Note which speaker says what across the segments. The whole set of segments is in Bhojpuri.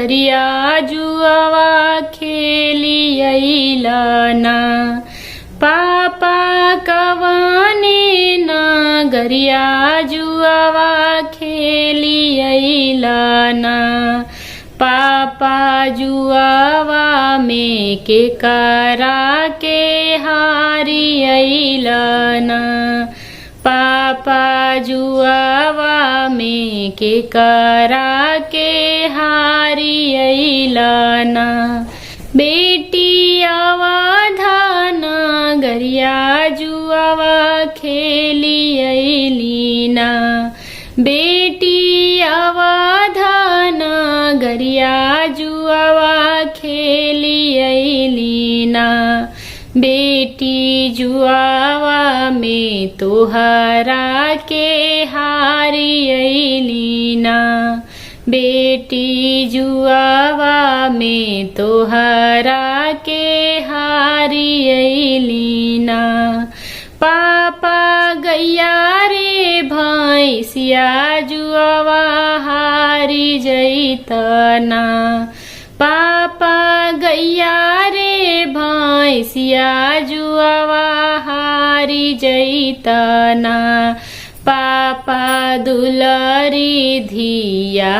Speaker 1: गरिया जुआवा खेली अइलना। पापा कवने नगरिया जुआवा खेली अइलना। पापा जुआवा में के करा के हारी अइलना। पापा जुआवा में के करा के हारी अइलना। बेटी अवधान गरिया जुआवा खेली अइलीना। बेटी अवधान गरिया जुआवा खेली अइलीना। बेटी जुआवा में तोहरा के हारी अइलीना। बेटी जुआवा में तोहरा के हारी अइलीना। पापा गैया रे भैंसिया जुआवा हारी जैतना। पापा गैया रे भैंसिया जुआवा हारी जैतना। पापा दुलारी धिया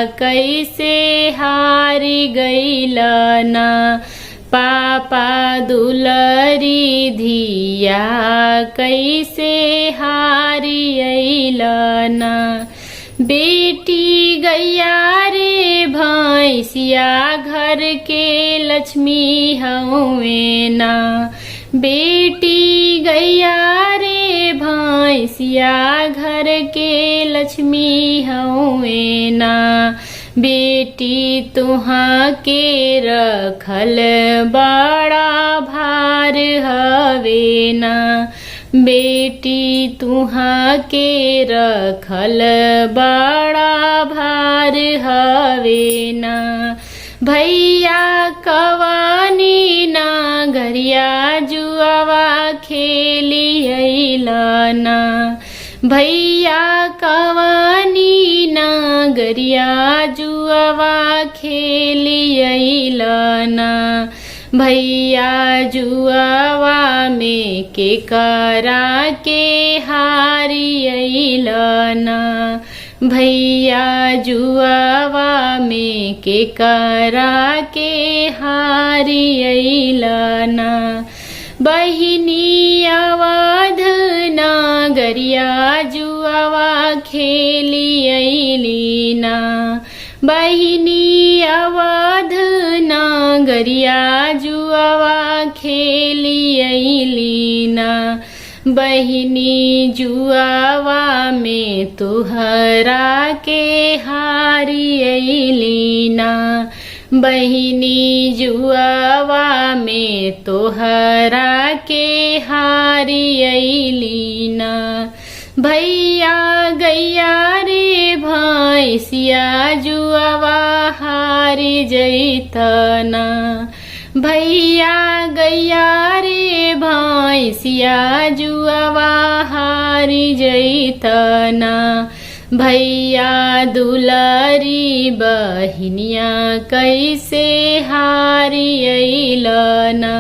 Speaker 1: कैसे हारी गइलना। पापा दुलारी धिया कैसे हारी अइलना। बेटी गैया रे भैंसिया घर के लक्ष्मी हउवे ना। बेटी गैया रे भैंसिया घर के लक्ष्मी हउवे ना। बेटी तुहाँ के रखल बड़ा भार हवे ना। बेटी तुहाँ के रखल बड़ा भार हवे ना। भैया कवनी नगरिया जुआवा खेली अइलना। भैया कवनी नगरिया जुआवा खेली अइलना। भैया जुआवा में के करा के हारी अइलना। भैया जुआवा में के करा के हारी अइलना। बहिनी अवध नगरिया जुआवा खेली अइलीना। बहिनी अवध नगरिया जुआवा खेली अइलीना। बहिनी जुआवा में तोहरा के हारी अइलीना। बहिनी जुआवा में तोहरा के हारी अइलीना। भैया गैया रे भैंसिया जुआवा हारी जैतना। भैया गैया रे भैंसिया जुआवा हारी जैतना। भैया दुलारी बहिनिया कैसे हारी अइलना।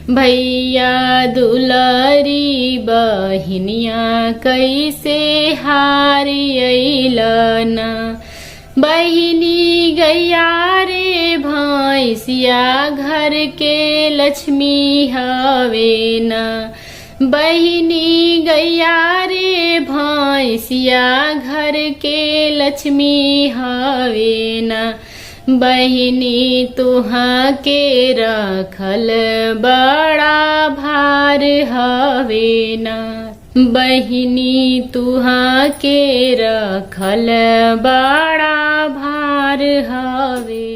Speaker 1: भैया दुलारी बहिनिया कैसे हारी अइलना। बहिनी गैया रे भैंसिया घर के लक्ष्मी हवे ना। बहिनी गैया रे भैंसिया घर के लक्ष्मी हवे ना। बहिनी तुहाँ के रखल बड़ा भार हवे ना। बहिनी तुहाँ के रखल बड़ा भार हवे।